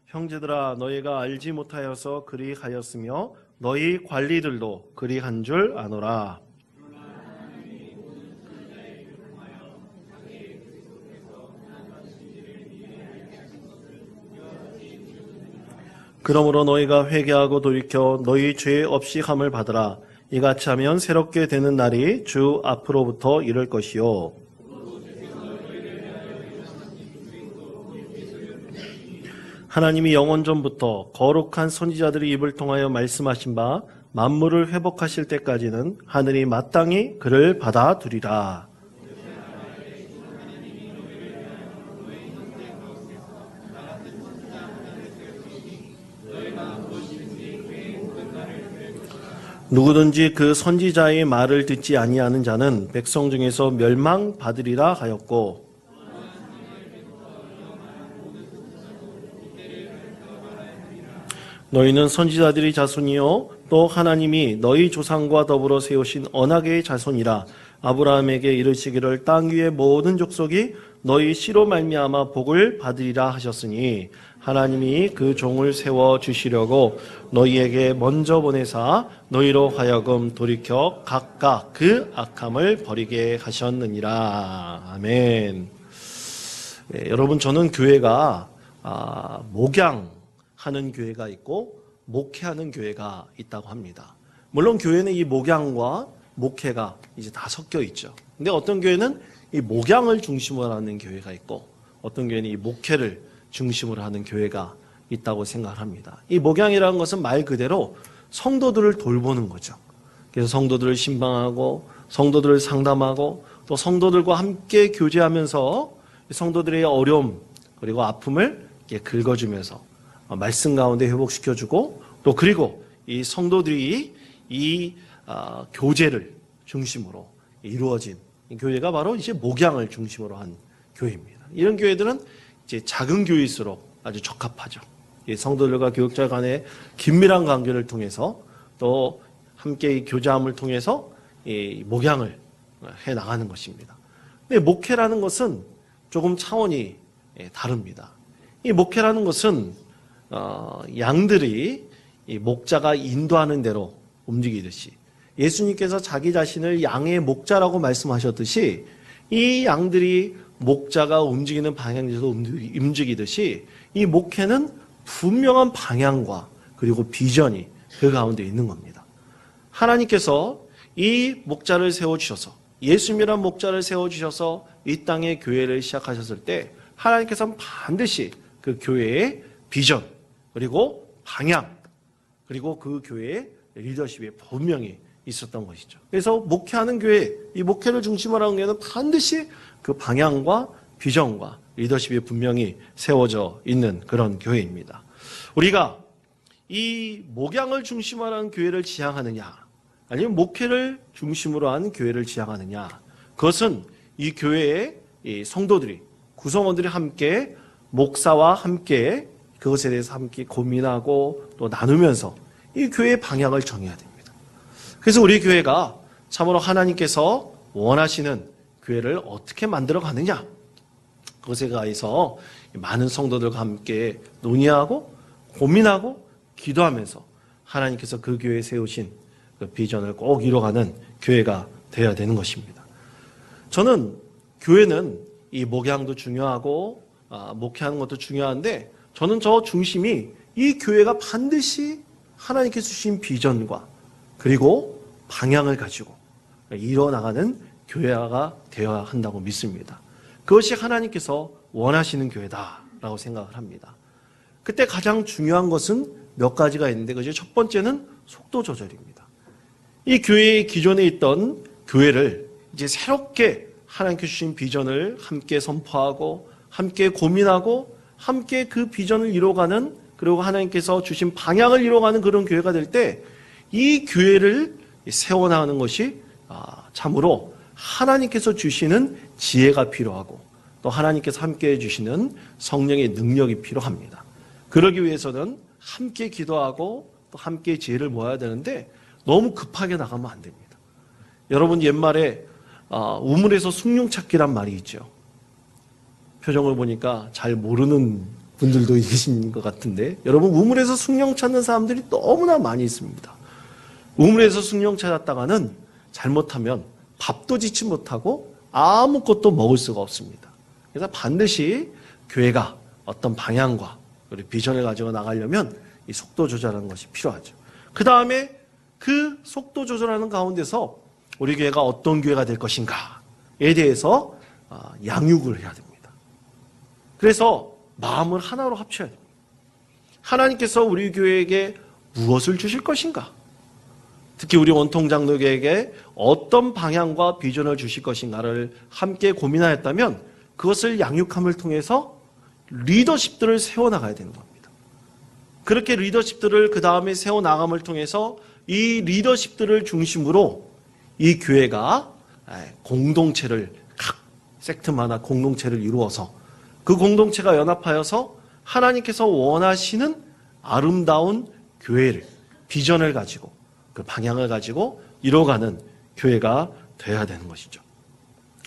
형제들아 너희가 알지 못하여서 그리하였으며 너희 관리들도 그리한 줄 아노라. 그러므로 너희가 회개하고 돌이켜 너희 죄 없이 함을 받으라. 이같이 하면 새롭게 되는 날이 주 앞으로부터 이를 것이요. 하나님이 영원 전부터 거룩한 선지자들의 입을 통하여 말씀하신 바 만물을 회복하실 때까지는 하늘이 마땅히 그를 받아두리라. 누구든지 그 선지자의 말을 듣지 아니하는 자는 백성 중에서 멸망받으리라 하였고, 너희는 선지자들의 자손이요 또 하나님이 너희 조상과 더불어 세우신 언약의 자손이라. 아브라함에게 이르시기를 땅 위의 모든 족속이 너희 씨로 말미암아 복을 받으리라 하셨으니 하나님이 그 종을 세워 주시려고 너희에게 먼저 보내사 너희로 하여금 돌이켜 각각 그 악함을 버리게 하셨느니라. 아멘. 네, 여러분, 저는 교회가 목양하는 교회가 있고 목회하는 교회가 있다고 합니다. 물론 교회는 이 목양과 목회가 이제 다 섞여 있죠. 근데 어떤 교회는 이 목양을 중심으로 하는 교회가 있고 어떤 교회는 이 목회를 중심으로 하는 교회가 있다고 생각합니다. 이 목양이라는 것은 말 그대로 성도들을 돌보는 거죠. 그래서 성도들을 신방하고 성도들을 상담하고 또 성도들과 함께 교제하면서 성도들의 어려움 그리고 아픔을 긁어주면서 말씀 가운데 회복시켜주고 또 그리고 이 성도들이 이 교제를 중심으로 이루어진 이 교회가 바로 이제 목양을 중심으로 한 교회입니다. 이런 교회들은 이제 작은 교회일수록 아주 적합하죠. 이 성도들과 교육자 간의 긴밀한 관계를 통해서 또 함께 교제함을 통해서 이 목양을 해 나가는 것입니다. 근데 목회라는 것은 조금 차원이 다릅니다. 이 목회라는 것은 양들이 이 목자가 인도하는 대로 움직이듯이 예수님께서 자기 자신을 양의 목자라고 말씀하셨듯이 이 양들이 목자가 움직이는 방향에서 움직이듯이 이 목회는 분명한 방향과 그리고 비전이 그 가운데 있는 겁니다. 하나님께서 이 목자를 세워주셔서 예수님이란 목자를 세워주셔서 이 땅에 교회를 시작하셨을 때 하나님께서는 반드시 그 교회의 비전 그리고 방향 그리고 그 교회의 리더십이 분명히 있었던 것이죠. 그래서 목회하는 교회, 이 목회를 중심으로 하는 교회는 반드시 그 방향과 비전과 리더십이 분명히 세워져 있는 그런 교회입니다. 우리가 이 목양을 중심으로 하는 교회를 지향하느냐 아니면 목회를 중심으로 하는 교회를 지향하느냐, 그것은 이 교회의 이 성도들이 구성원들이 함께 목사와 함께 그것에 대해서 함께 고민하고 또 나누면서 이 교회의 방향을 정해야 됩니다. 그래서 우리 교회가 참으로 하나님께서 원하시는 교회를 어떻게 만들어 가느냐, 그것에 대해서 많은 성도들과 함께 논의하고 고민하고 기도하면서 하나님께서 그 교회에 세우신 그 비전을 꼭 이뤄가는 교회가 되어야 되는 것입니다. 저는 교회는 이 목양도 중요하고 목회하는 것도 중요한데 저는 저 중심이 이 교회가 반드시 하나님께서 주신 비전과 그리고 방향을 가지고 이뤄나가는 교회가 되어야 한다고 믿습니다. 그것이 하나님께서 원하시는 교회다라고 생각을 합니다. 그때 가장 중요한 것은 몇 가지가 있는데 그죠? 첫 번째는 속도 조절입니다. 이 교회의 기존에 있던 교회를 이제 새롭게 하나님께서 주신 비전을 함께 선포하고 함께 고민하고 함께 그 비전을 이뤄가는 그리고 하나님께서 주신 방향을 이뤄가는 그런 교회가 될 때 이 교회를 세워나가는 것이 참으로 하나님께서 주시는 지혜가 필요하고 또 하나님께서 함께 해주시는 성령의 능력이 필요합니다. 그러기 위해서는 함께 기도하고 또 함께 지혜를 모아야 되는데 너무 급하게 나가면 안 됩니다. 여러분 옛말에 우물에서 숭늉 찾기란 말이 있죠. 표정을 보니까 잘 모르는 분들도 계신 것 같은데, 여러분, 우물에서 숭늉 찾는 사람들이 너무나 많이 있습니다. 우물에서 숭늉 찾았다가는 잘못하면 밥도 짓지 못하고 아무것도 먹을 수가 없습니다. 그래서 반드시 교회가 어떤 방향과 우리 비전을 가지고 나가려면 이 속도 조절하는 것이 필요하죠. 그 다음에 그 속도 조절하는 가운데서 우리 교회가 어떤 교회가 될 것인가에 대해서 양육을 해야 됩니다. 그래서 마음을 하나로 합쳐야 됩니다. 하나님께서 우리 교회에게 무엇을 주실 것인가? 특히 우리 원통장로교회에게 어떤 방향과 비전을 주실 것인가를 함께 고민하였다면 그것을 양육함을 통해서 리더십들을 세워나가야 되는 겁니다. 그렇게 리더십들을 그 다음에 세워나감을 통해서 이 리더십들을 중심으로 이 교회가 공동체를 각 섹트마다 공동체를 이루어서 그 공동체가 연합하여서 하나님께서 원하시는 아름다운 교회를 비전을 가지고 그 방향을 가지고 이뤄가는 교회가 되어야 되는 것이죠.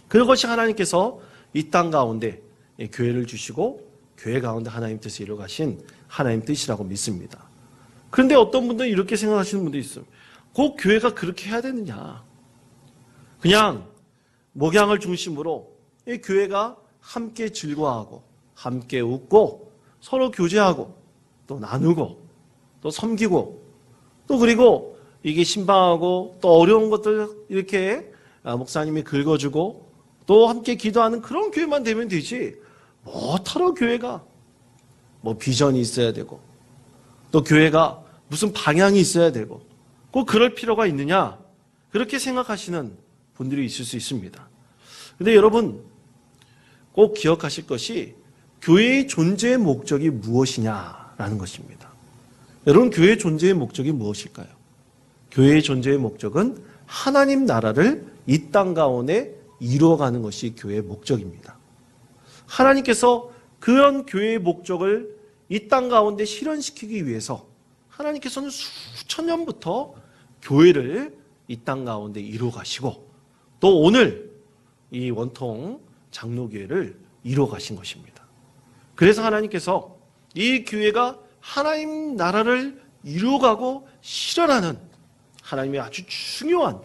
그것이 하나님께서 이 땅 가운데 교회를 주시고 교회 가운데 하나님 뜻을 이루어가신 하나님 뜻이라고 믿습니다. 그런데 어떤 분들은 이렇게 생각하시는 분도 있어요. 꼭 교회가 그렇게 해야 되느냐. 그냥 목양을 중심으로 이 교회가 함께 즐거워하고 함께 웃고 서로 교제하고 또 나누고 또 섬기고 또 그리고 이게 신방하고 또 어려운 것들 이렇게 목사님이 긁어주고 또 함께 기도하는 그런 교회만 되면 되지 뭐하러 교회가 뭐 비전이 있어야 되고 또 교회가 무슨 방향이 있어야 되고 꼭 그럴 필요가 있느냐 그렇게 생각하시는 분들이 있을 수 있습니다. 근데 여러분 꼭 기억하실 것이 교회의 존재의 목적이 무엇이냐라는 것입니다. 여러분 교회의 존재의 목적이 무엇일까요? 교회의 존재의 목적은 하나님 나라를 이 땅 가운데 이루어가는 것이 교회의 목적입니다. 하나님께서 그런 교회의 목적을 이 땅 가운데 실현시키기 위해서 하나님께서는 수천 년부터 교회를 이 땅 가운데 이루어가시고 또 오늘 이 원통 장로교회를 이루어가신 것입니다. 그래서 하나님께서 이 교회가 하나님 나라를 이루어가고 실현하는 하나님의 아주 중요한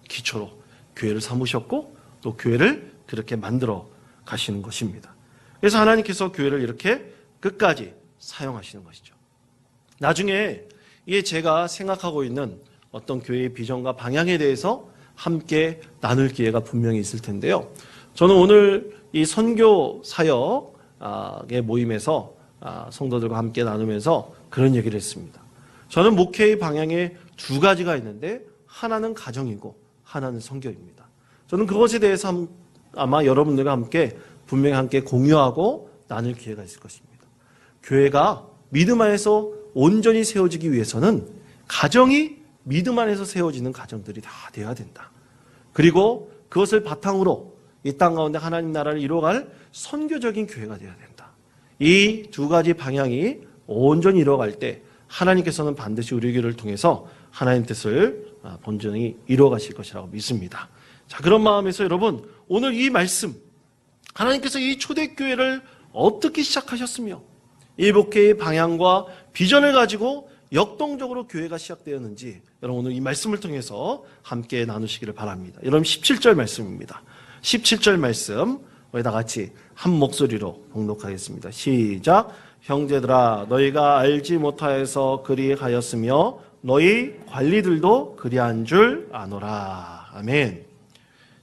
기초로 교회를 삼으셨고 또 교회를 그렇게 만들어 가시는 것입니다. 그래서 하나님께서 교회를 이렇게 끝까지 사용하시는 것이죠. 나중에 이게 제가 생각하고 있는 어떤 교회의 비전과 방향에 대해서 함께 나눌 기회가 분명히 있을 텐데요. 저는 오늘 이 선교 사역의 모임에서 성도들과 함께 나누면서 그런 얘기를 했습니다. 저는 목회의 방향에 두 가지가 있는데 하나는 가정이고 하나는 선교입니다. 저는 그것에 대해서 아마 여러분들과 함께 분명히 함께 공유하고 나눌 기회가 있을 것입니다. 교회가 믿음 안에서 온전히 세워지기 위해서는 가정이 믿음 안에서 세워지는 가정들이 다 되어야 된다. 그리고 그것을 바탕으로 이 땅 가운데 하나님 나라를 이루어갈 선교적인 교회가 되어야 된다. 이 두 가지 방향이 온전히 이루어갈 때 하나님께서는 반드시 우리 교회를 통해서 하나님 뜻을 본전히 이루어가실 것이라고 믿습니다. 자, 그런 마음에서 여러분 오늘 이 말씀 하나님께서 이 초대교회를 어떻게 시작하셨으며 이 목회의 방향과 비전을 가지고 역동적으로 교회가 시작되었는지 여러분 오늘 이 말씀을 통해서 함께 나누시기를 바랍니다. 여러분 17절 말씀입니다. 17절 말씀 우리 다 같이 한 목소리로 봉독하겠습니다. 시작. 형제들아 너희가 알지 못하여서 그리하였으며 너희 관리들도 그리한 줄 아노라. 아멘.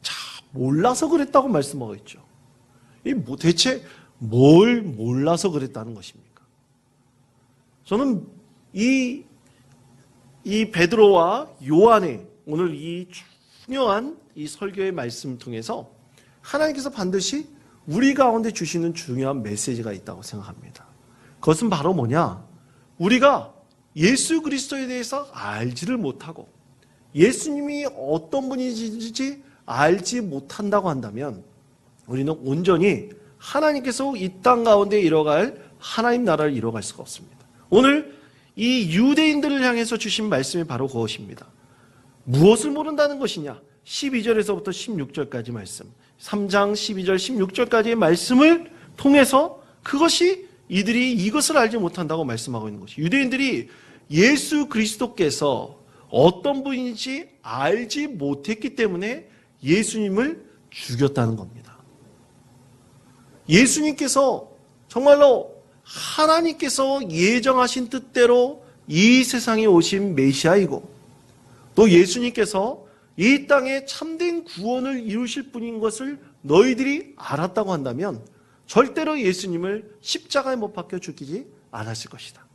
자, 몰라서 그랬다고 말씀하고 있죠. 이 대체 뭘 몰라서 그랬다는 것입니까? 저는 이 베드로와 요한의 오늘 이 중요한 이 설교의 말씀 통해서 하나님께서 반드시 우리 가운데 주시는 중요한 메시지가 있다고 생각합니다. 그것은 바로 뭐냐? 우리가 예수 그리스도에 대해서 알지를 못하고 예수님이 어떤 분이신지 알지 못한다고 한다면 우리는 온전히 하나님께서 이 땅 가운데 이뤄갈 하나님 나라를 이뤄갈 수가 없습니다. 오늘 이 유대인들을 향해서 주신 말씀이 바로 그것입니다. 무엇을 모른다는 것이냐? 12절에서부터 16절까지 말씀, 3장 12절 16절까지의 말씀을 통해서 그것이 이들이 이것을 알지 못한다고 말씀하고 있는 것이, 유대인들이 예수 그리스도께서 어떤 분인지 알지 못했기 때문에 예수님을 죽였다는 겁니다. 예수님께서 정말로 하나님께서 예정하신 뜻대로 이 세상에 오신 메시아이고, 또 예수님께서 이 땅에 참된 구원을 이루실 분인 것을 너희들이 알았다고 한다면 절대로 예수님을 십자가에 못 박혀 죽이지 않았을 것이다.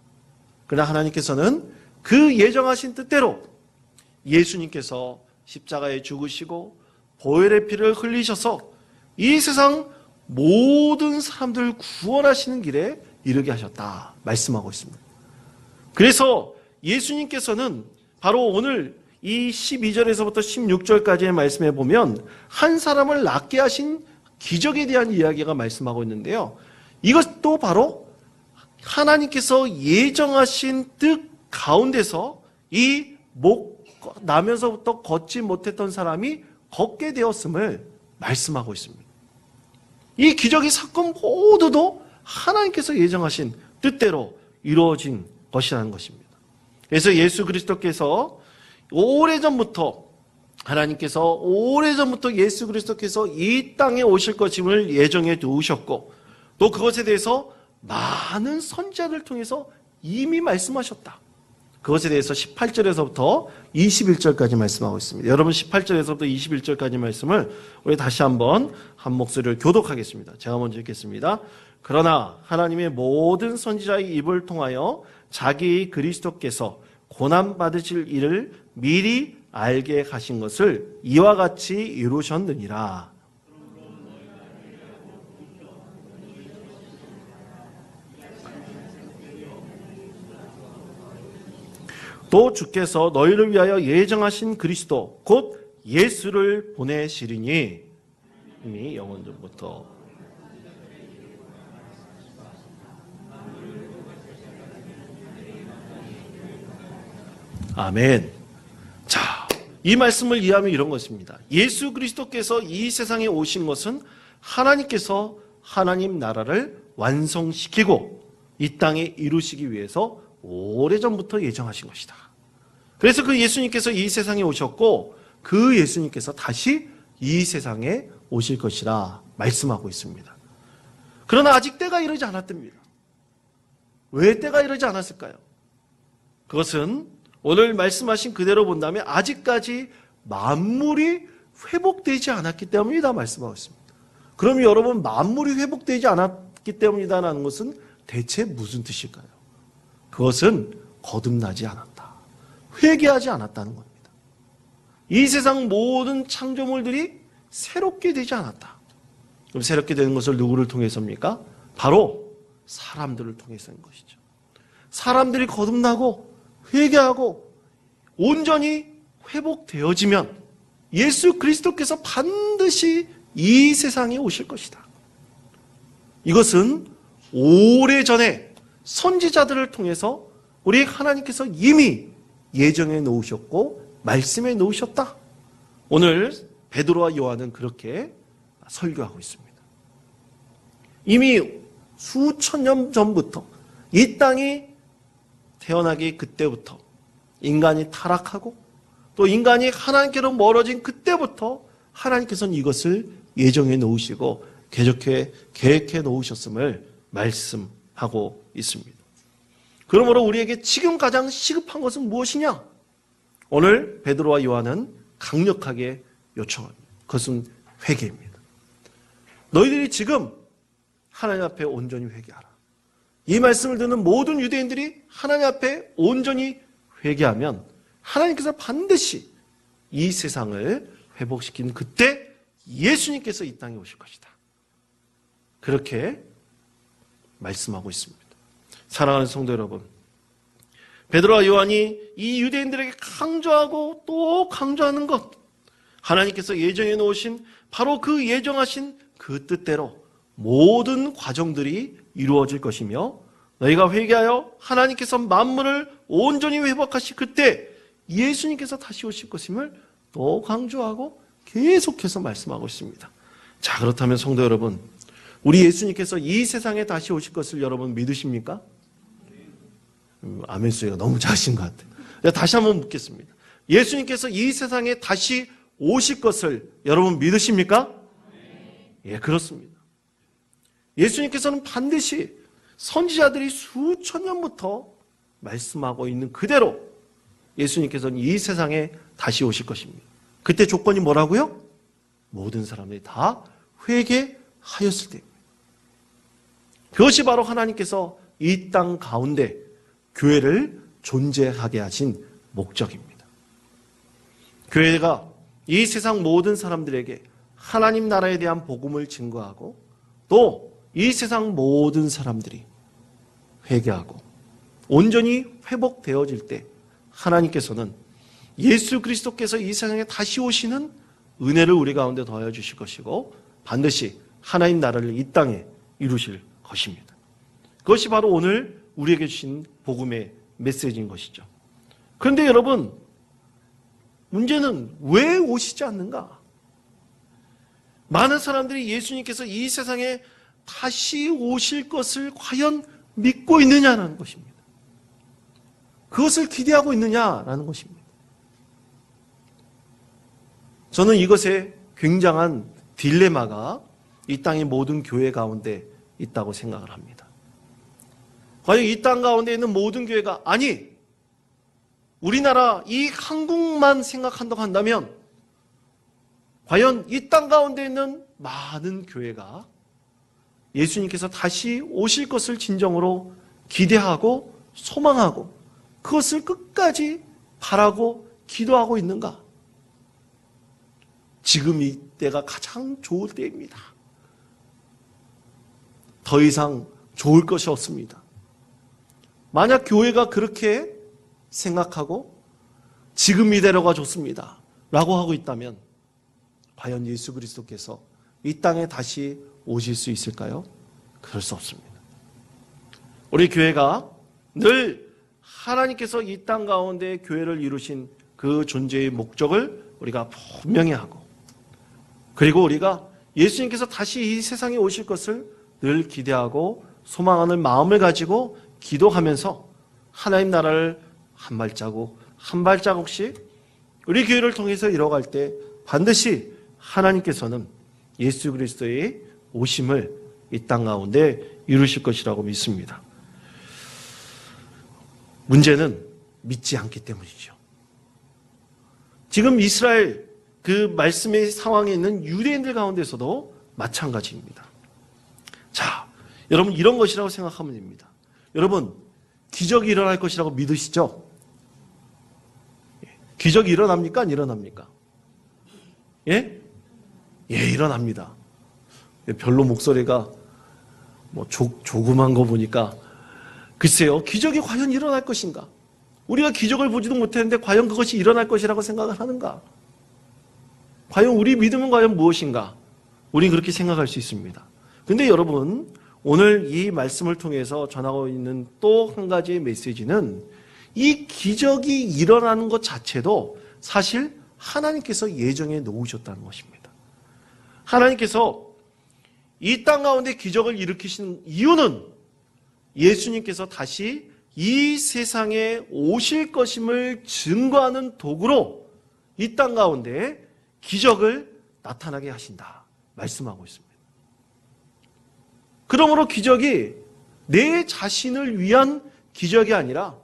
그러나 하나님께서는 그 예정하신 뜻대로 예수님께서 십자가에 죽으시고 보혈의 피를 흘리셔서 이 세상 모든 사람들을 구원하시는 길에 이르게 하셨다 말씀하고 있습니다. 그래서 예수님께서는 바로 오늘 이 12절에서부터 16절까지의 말씀에 보면 한 사람을 낫게 하신 기적에 대한 이야기가 말씀하고 있는데요. 이것도 바로 하나님께서 예정하신 뜻 가운데서 이 목 나면서부터 걷지 못했던 사람이 걷게 되었음을 말씀하고 있습니다. 이 기적의 사건 모두도 하나님께서 예정하신 뜻대로 이루어진 것이라는 것입니다. 그래서 예수 그리스도께서 오래전부터 예수 그리스도께서 이 땅에 오실 것임을 예정해 두셨고, 또 그것에 대해서 많은 선지자를 통해서 이미 말씀하셨다. 그것에 대해서 18절에서부터 21절까지 말씀하고 있습니다. 여러분 18절에서부터 21절까지 말씀을 우리 다시 한번 한 목소리를 교독하겠습니다. 제가 먼저 읽겠습니다. 그러나 하나님의 모든 선지자의 입을 통하여 자기 그리스도께서 고난받으실 일을 미리 알게 하신 것을 이와 같이 이루셨느니라. 또 주께서 너희를 위하여 예정하신 그리스도 곧 예수를 보내시리니 이미 영원 전부터 아멘. 자, 이 말씀을 이해하면 이런 것입니다. 예수 그리스도께서 이 세상에 오신 것은 하나님께서 하나님 나라를 완성시키고 이 땅에 이루시기 위해서 오래전부터 예정하신 것이다. 그래서 그 예수님께서 이 세상에 오셨고 그 예수님께서 다시 이 세상에 오실 것이라 말씀하고 있습니다. 그러나 아직 때가 이르지 않았답니다. 왜 때가 이르지 않았을까요? 그것은 오늘 말씀하신 그대로 본다면 아직까지 만물이 회복되지 않았기 때문이다 말씀하고 있습니다. 그럼 여러분, 만물이 회복되지 않았기 때문이다라는 것은 대체 무슨 뜻일까요? 그것은 거듭나지 않았다, 회개하지 않았다는 겁니다. 이 세상 모든 창조물들이 새롭게 되지 않았다. 그럼 새롭게 되는 것을 누구를 통해서입니까? 바로 사람들을 통해서인 것이죠. 사람들이 거듭나고 회개하고 온전히 회복되어지면 예수 그리스도께서 반드시 이 세상에 오실 것이다. 이것은 오래전에 선지자들을 통해서 우리 하나님께서 이미 예정해 놓으셨고 말씀해 놓으셨다. 오늘 베드로와 요한은 그렇게 설교하고 있습니다. 이미 수천 년 전부터 이 땅이 태어나기 그때부터 인간이 타락하고 또 인간이 하나님께로 멀어진 그때부터 하나님께서는 이것을 예정해 놓으시고 계획해 놓으셨음을 말씀하고 있습니다. 그러므로 우리에게 지금 가장 시급한 것은 무엇이냐? 오늘 베드로와 요한은 강력하게 요청합니다. 그것은 회개입니다. 너희들이 지금 하나님 앞에 온전히 회개하라. 이 말씀을 듣는 모든 유대인들이 하나님 앞에 온전히 회개하면 하나님께서 반드시 이 세상을 회복시키는 그때 예수님께서 이 땅에 오실 것이다. 그렇게 말씀하고 있습니다. 사랑하는 성도 여러분, 베드로와 요한이 이 유대인들에게 강조하고 또 강조하는 것, 하나님께서 예정해 놓으신 바로 그 예정하신 그 뜻대로 모든 과정들이 이루어질 것이며 너희가 회개하여 하나님께서 만물을 온전히 회복하실 그때 예수님께서 다시 오실 것임을 또 강조하고 계속해서 말씀하고 있습니다. 자, 그렇다면 성도 여러분, 우리 예수님께서 이 세상에 다시 오실 것을 여러분 믿으십니까? 아멘 소리가 너무 작으신 것 같아요. 다시 한번 묻겠습니다. 예수님께서 이 세상에 다시 오실 것을 여러분 믿으십니까? 예, 그렇습니다. 예수님께서는 반드시 선지자들이 수천 년부터 말씀하고 있는 그대로 예수님께서는 이 세상에 다시 오실 것입니다. 그때 조건이 뭐라고요? 모든 사람들이 다 회개하였을 때입니다. 그것이 바로 하나님께서 이 땅 가운데 교회를 존재하게 하신 목적입니다. 교회가 이 세상 모든 사람들에게 하나님 나라에 대한 복음을 증거하고 또 이 세상 모든 사람들이 회개하고 온전히 회복되어질 때 하나님께서는 예수 그리스도께서 이 세상에 다시 오시는 은혜를 우리 가운데 더하여 주실 것이고 반드시 하나님 나라를 이 땅에 이루실 것입니다. 그것이 바로 오늘 우리에게 주신 복음의 메시지인 것이죠. 그런데 여러분, 문제는 왜 오시지 않는가? 많은 사람들이 예수님께서 이 세상에 다시 오실 것을 과연 믿고 있느냐라는 것입니다. 그것을 기대하고 있느냐라는 것입니다. 저는 이것에 굉장한 딜레마가 이 땅의 모든 교회 가운데 있다고 생각을 합니다. 과연 이 땅 가운데 있는 모든 교회가 아니 우리나라 이 한국만 생각한다고 한다면 과연 이 땅 가운데 있는 많은 교회가 예수님께서 다시 오실 것을 진정으로 기대하고 소망하고 그것을 끝까지 바라고 기도하고 있는가? 지금 이 때가 가장 좋을 때입니다. 더 이상 좋을 것이 없습니다. 만약 교회가 그렇게 생각하고 지금 이대로가 좋습니다 라고 하고 있다면 과연 예수 그리스도께서 이 땅에 다시 오실 수 있을까요? 그럴 수 없습니다. 우리 교회가 늘 하나님께서 이 땅 가운데 교회를 이루신 그 존재의 목적을 우리가 분명히 하고 그리고 우리가 예수님께서 다시 이 세상에 오실 것을 늘 기대하고 소망하는 마음을 가지고 기도하면서 하나님 나라를 한 발자국 한 발자국씩 우리 교회를 통해서 이뤄갈 때 반드시 하나님께서는 예수 그리스도의 오심을 이 땅 가운데 이루실 것이라고 믿습니다. 문제는 믿지 않기 때문이죠. 지금 이스라엘 그 말씀의 상황에 있는 유대인들 가운데서도 마찬가지입니다. 자, 여러분 이런 것이라고 생각하면 됩니다. 여러분 기적이 일어날 것이라고 믿으시죠? 기적이 일어납니까? 안 일어납니까? 예? 예, 일어납니다. 별로 목소리가 조그만 거 보니까 글쎄요, 기적이 과연 일어날 것인가? 우리가 기적을 보지도 못했는데 과연 그것이 일어날 것이라고 생각을 하는가? 과연 우리 믿음은 과연 무엇인가? 우리는 그렇게 생각할 수 있습니다. 근데 여러분, 오늘 이 말씀을 통해서 전하고 있는 또 한 가지의 메시지는 이 기적이 일어나는 것 자체도 사실 하나님께서 예정해 놓으셨다는 것입니다. 하나님께서 이 땅 가운데 기적을 일으키시는 이유는 예수님께서 다시 이 세상에 오실 것임을 증거하는 도구로 이 땅 가운데 기적을 나타나게 하신다 말씀하고 있습니다. 그러므로 기적이 내 자신을 위한 기적이 아니라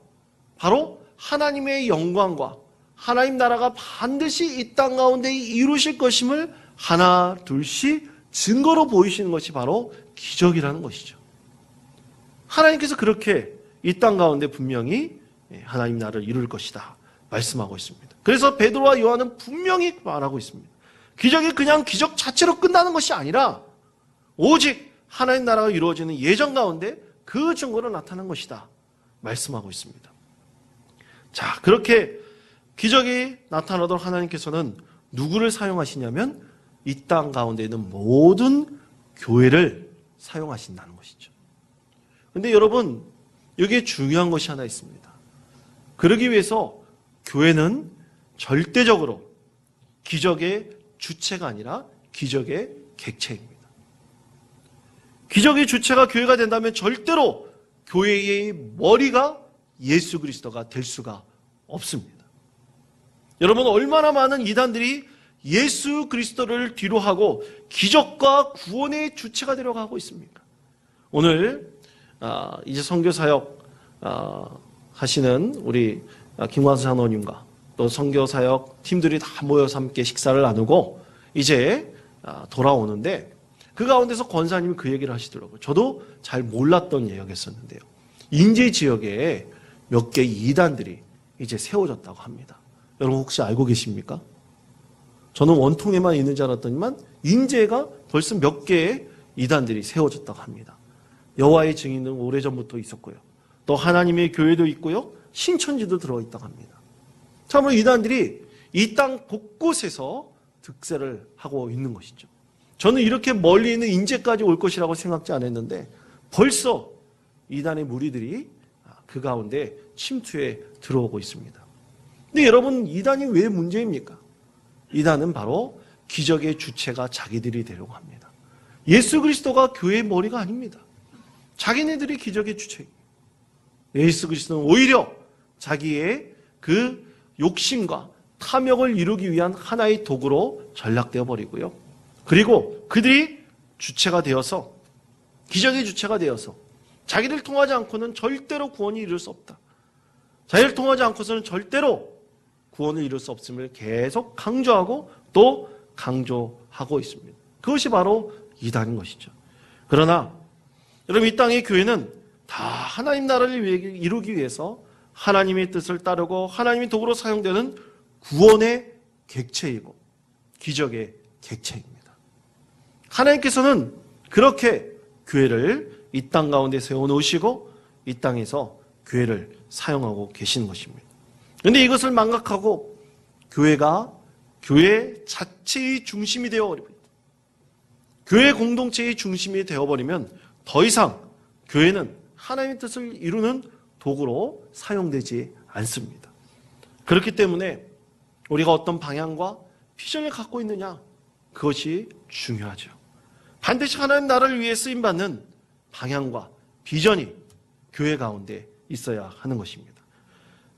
바로 하나님의 영광과 하나님 나라가 반드시 이 땅 가운데 이루실 것임을 하나 둘씩 증거로 보이시는 것이 바로 기적이라는 것이죠. 하나님께서 그렇게 이 땅 가운데 분명히 하나님 나라를 이룰 것이다 말씀하고 있습니다. 그래서 베드로와 요한은 분명히 말하고 있습니다. 기적이 그냥 기적 자체로 끝나는 것이 아니라 오직 하나님 나라가 이루어지는 예정 가운데 그 증거로 나타난 것이다 말씀하고 있습니다. 자, 그렇게 기적이 나타나도록 하나님께서는 누구를 사용하시냐면 이 땅 가운데 있는 모든 교회를 사용하신다는 것이죠. 그런데 여러분, 여기에 중요한 것이 하나 있습니다. 그러기 위해서 교회는 절대적으로 기적의 주체가 아니라 기적의 객체입니다. 기적의 주체가 교회가 된다면 절대로 교회의 머리가 예수 그리스도가 될 수가 없습니다. 여러분, 얼마나 많은 이단들이 예수 그리스도를 뒤로하고 기적과 구원의 주체가 되려고 있습니까? 오늘 이제 선교사역 하시는 우리 김광수 장로님과 또 선교사역 팀들이 다 모여서 함께 식사를 나누고 이제 돌아오는데, 그 가운데서 권사님이 그 얘기를 하시더라고요. 저도 잘 몰랐던 이야기였었는데요. 인제 지역에 몇 개의 이단들이 이제 세워졌다고 합니다. 여러분 혹시 알고 계십니까? 저는 원통에만 있는 줄 알았더니만 인제가 벌써 몇 개의 이단들이 세워졌다고 합니다. 여호와의 증인은 오래전부터 있었고요. 또 하나님의 교회도 있고요. 신천지도 들어있다고 합니다. 참으로 이단들이 이 땅 곳곳에서 득세를 하고 있는 것이죠. 저는 이렇게 멀리 있는 인제까지 올 것이라고 생각지 않았는데 벌써 이단의 무리들이 그 가운데 침투해 들어오고 있습니다. 근데 여러분, 이단이 왜 문제입니까? 이단은 바로 기적의 주체가 자기들이 되려고 합니다. 예수 그리스도가 교회의 머리가 아닙니다. 자기네들이 기적의 주체입니다. 예수 그리스도는 오히려 자기의 그 욕심과 탐욕을 이루기 위한 하나의 도구로 전락되어 버리고요. 그리고 그들이 주체가 되어서, 기적의 주체가 되어서 자기를 통하지 않고는 절대로 구원이 이룰 수 없다. 자기를 통하지 않고서는 절대로 구원을 이룰 수 없음을 계속 강조하고 또 강조하고 있습니다. 그것이 바로 이단인 것이죠. 그러나 여러분, 이 땅의 교회는 다 하나님 나라를 이루기 위해서 하나님의 뜻을 따르고 하나님의 도구로 사용되는 구원의 객체이고 기적의 객체입니다. 하나님께서는 그렇게 교회를 이 땅 가운데 세워놓으시고 이 땅에서 교회를 사용하고 계시는 것입니다. 그런데 이것을 망각하고 교회가 교회 자체의 중심이 되어버리고, 교회 공동체의 중심이 되어버리면 더 이상 교회는 하나님의 뜻을 이루는 도구로 사용되지 않습니다. 그렇기 때문에 우리가 어떤 방향과 비전을 갖고 있느냐, 그것이 중요하죠. 반드시 하나님 나라를 위해 쓰임받는 방향과 비전이 교회 가운데 있어야 하는 것입니다.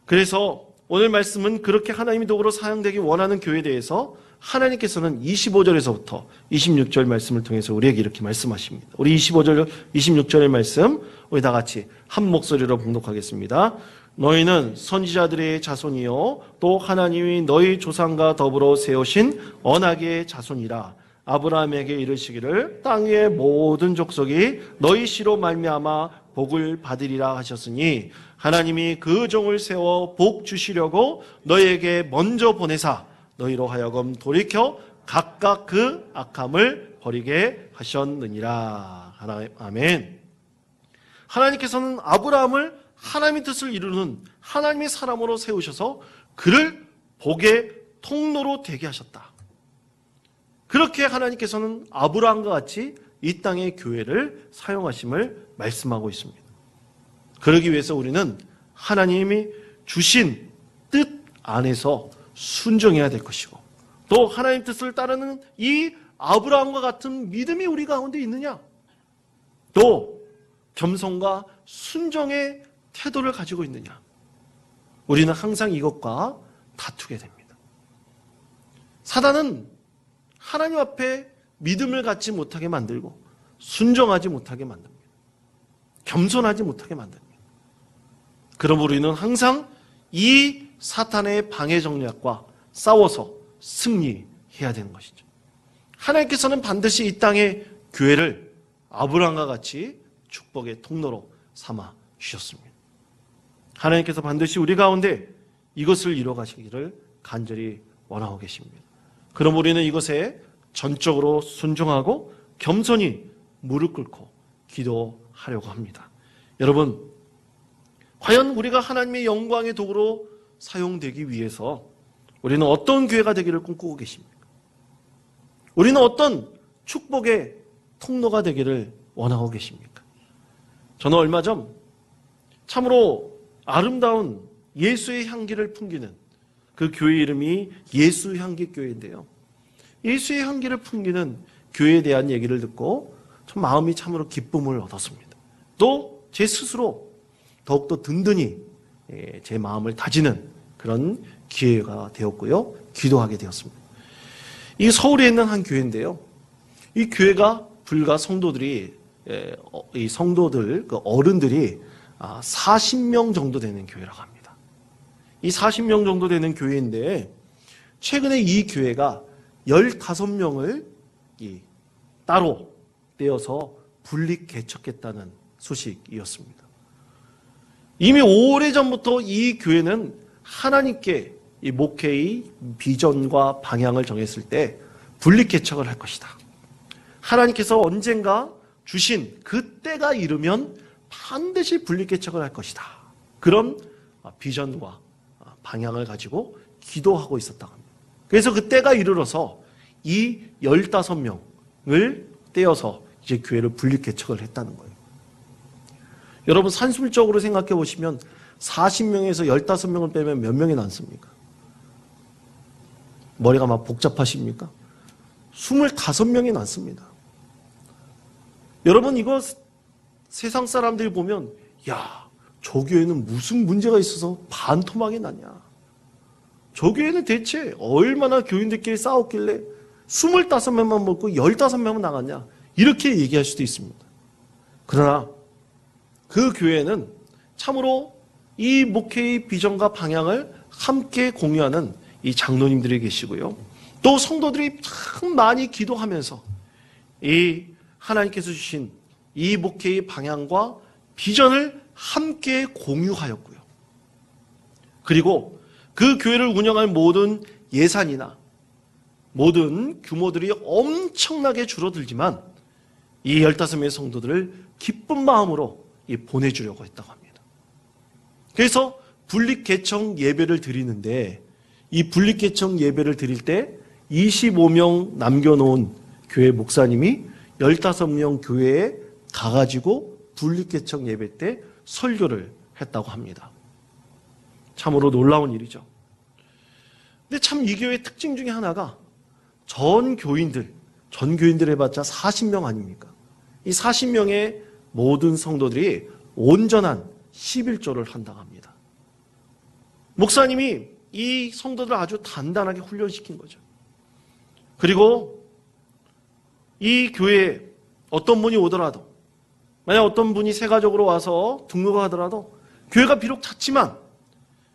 그래서 오늘 말씀은 그렇게 하나님의 도구로 사용되기 원하는 교회에 대해서 하나님께서는 25절에서부터 26절 말씀을 통해서 우리에게 이렇게 말씀하십니다. 우리 25절, 26절의 말씀 우리 다 같이 한 목소리로 봉독하겠습니다. 너희는 선지자들의 자손이요 또 하나님이 너희 조상과 더불어 세우신 언약의 자손이라. 아브라함에게 이르시기를 땅 위의 모든 족속이 너희 씨로 말미암아 복을 받으리라 하셨으니 하나님이 그 종을 세워 복 주시려고 너희에게 먼저 보내사 너희로 하여금 돌이켜 각각 그 악함을 버리게 하셨느니라. 아멘. 하나님께서는 아브라함을 하나님의 뜻을 이루는 하나님의 사람으로 세우셔서 그를 복의 통로로 되게 하셨다. 그렇게 하나님께서는 아브라함과 같이 이 땅의 교회를 사용하심을 말씀하고 있습니다. 그러기 위해서 우리는 하나님이 주신 뜻 안에서 순종해야 될 것이고, 또 하나님 뜻을 따르는 이 아브라함과 같은 믿음이 우리 가운데 있느냐, 또 겸손과 순종의 태도를 가지고 있느냐, 우리는 항상 이것과 다투게 됩니다. 사단은 하나님 앞에 믿음을 갖지 못하게 만들고 순종하지 못하게 만듭니다. 겸손하지 못하게 만듭니다. 그럼 우리는 항상 이 사탄의 방해 정략과 싸워서 승리해야 되는 것이죠. 하나님께서는 반드시 이 땅의 교회를 아브라함과 같이 축복의 통로로 삼아 주셨습니다. 하나님께서 반드시 우리 가운데 이것을 이뤄가시기를 간절히 원하고 계십니다. 그럼 우리는 이것에 전적으로 순종하고 겸손히 무릎 꿇고 기도하려고 합니다. 여러분, 과연 우리가 하나님의 영광의 도구로 사용되기 위해서 우리는 어떤 교회가 되기를 꿈꾸고 계십니까? 우리는 어떤 축복의 통로가 되기를 원하고 계십니까? 저는 얼마 전 참으로 아름다운 예수의 향기를 풍기는 그 교회 이름이 예수향기교회인데요. 예수의 향기를 풍기는 교회에 대한 얘기를 듣고 참 마음이 참으로 기쁨을 얻었습니다. 또 제 스스로 더욱더 든든히 제 마음을 다지는 그런 기회가 되었고요. 기도하게 되었습니다. 이 서울에 있는 한 교회인데요. 이 교회가 불과 성도들이 이 성도들 그 어른들이 40명 정도 되는 교회라고 합니다. 이 40명 정도 되는 교회인데 최근에 이 교회가 15명을 따로 떼어서 분리 개척했다는 소식이었습니다. 이미 오래전부터 이 교회는 하나님께 이 목회의 비전과 방향을 정했을 때 분리 개척을 할 것이다. 하나님께서 언젠가 주신 그 때가 이르면 반드시 분리 개척을 할 것이다. 그런 비전과 방향을 가지고 기도하고 있었다고 합니다. 그래서 그 때가 이르러서 이 15명을 떼어서 이제 교회를 분리 개척을 했다는 거예요. 여러분 산술적으로 생각해 보시면 40명에서 15명을 빼면 몇 명이 남습니까? 머리가 막 복잡하십니까? 25명이 남습니다. 여러분 이거 세상 사람들이 보면 야, 저 교회는 무슨 문제가 있어서 반토막이 났냐. 저 교회는 대체 얼마나 교인들끼리 싸웠길래 25명만 먹고 15명만 나갔냐. 이렇게 얘기할 수도 있습니다. 그러나 그 교회는 참으로 이 목회의 비전과 방향을 함께 공유하는 이 장로님들이 계시고요. 또 성도들이 참 많이 기도하면서 이 하나님께서 주신 이 목회의 방향과 비전을 함께 공유하였고요. 그리고 그 교회를 운영할 모든 예산이나 모든 규모들이 엄청나게 줄어들지만 이 15명의 성도들을 기쁜 마음으로 보내주려고 했다고 합니다. 그래서 분립개척 예배를 드리는데 이 분립개척 예배를 드릴 때 25명 남겨놓은 교회 목사님이 15명 교회에 가가지고 분립개척 예배 때 설교를 했다고 합니다. 참으로 놀라운 일이죠. 근데 참 이 교회의 특징 중에 하나가 전 교인들 해봤자 40명 아닙니까? 이 40명의 모든 성도들이 온전한 11조를 한다고 합니다. 목사님이 이 성도들을 아주 단단하게 훈련시킨 거죠. 그리고 이 교회에 어떤 분이 오더라도 만약 어떤 분이 세가족으로 와서 등록을 하더라도 교회가 비록 작지만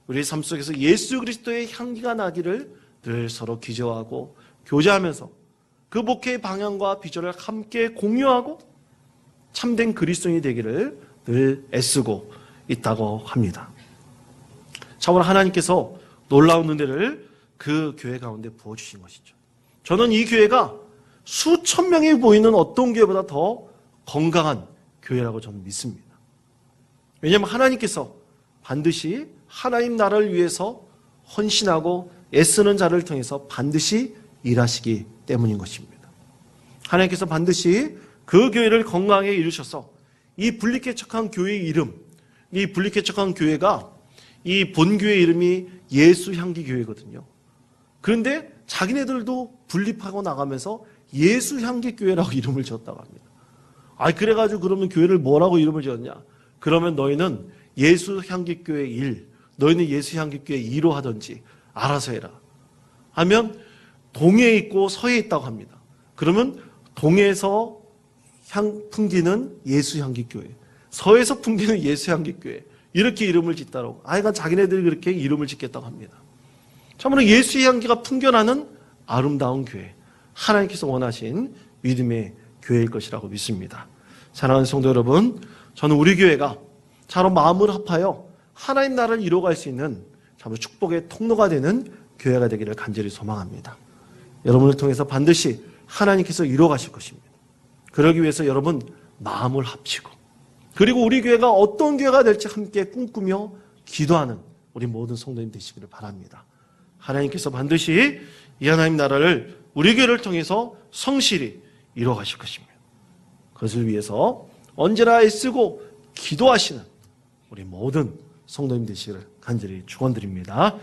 우리의 삶 속에서 예수 그리스도의 향기가 나기를 늘 서로 기저하고 교제하면서 그 목회의 방향과 비전을 함께 공유하고 참된 그리스도인이 되기를 늘 애쓰고 있다고 합니다. 참으로 하나님께서 놀라운 은혜를 그 교회 가운데 부어주신 것이죠. 저는 이 교회가 수천 명이 모이는 어떤 교회보다 더 건강한 교회라고 저는 믿습니다. 왜냐하면 하나님께서 반드시 하나님 나라를 위해서 헌신하고 애쓰는 자를 통해서 반드시 일하시기 때문인 것입니다. 하나님께서 반드시 그 교회를 건강하게 이루셔서 이 분립개척한 교회의 이름, 이 분립개척한 교회가 이 본교회 이름이 예수향기교회거든요. 그런데 자기네들도 분립하고 나가면서 예수향기교회라고 이름을 지었다고 합니다. 그래가지고 그러면 교회를 뭐라고 이름을 지었냐? 그러면 너희는 예수향기교회 1, 너희는 예수향기교회 2로 하든지 알아서 해라. 하면 동해에 있고 서해에 있다고 합니다. 그러면 동해에서 풍기는 예수향기교회, 서해에서 풍기는 예수향기교회 이렇게 이름을 짓다라고. 그러니까 자기네들이 그렇게 이름을 짓겠다고 합니다. 참으로 예수의 향기가 풍겨나는 아름다운 교회, 하나님께서 원하신 믿음의 교회일 것이라고 믿습니다. 사랑하는 성도 여러분, 저는 우리 교회가 참으로 마음을 합하여 하나님 나라를 이루어갈 수 있는 참으로 축복의 통로가 되는 교회가 되기를 간절히 소망합니다. 여러분을 통해서 반드시 하나님께서 이루어가실 것입니다. 그러기 위해서 여러분 마음을 합치고 그리고 우리 교회가 어떤 교회가 될지 함께 꿈꾸며 기도하는 우리 모든 성도님 되시기를 바랍니다. 하나님께서 반드시 이 하나님 나라를 우리 교회를 통해서 성실히 이루어가실 것입니다. 그것을 위해서 언제나 애쓰고 기도하시는 우리 모든 성도님 되시기를 간절히 축원드립니다.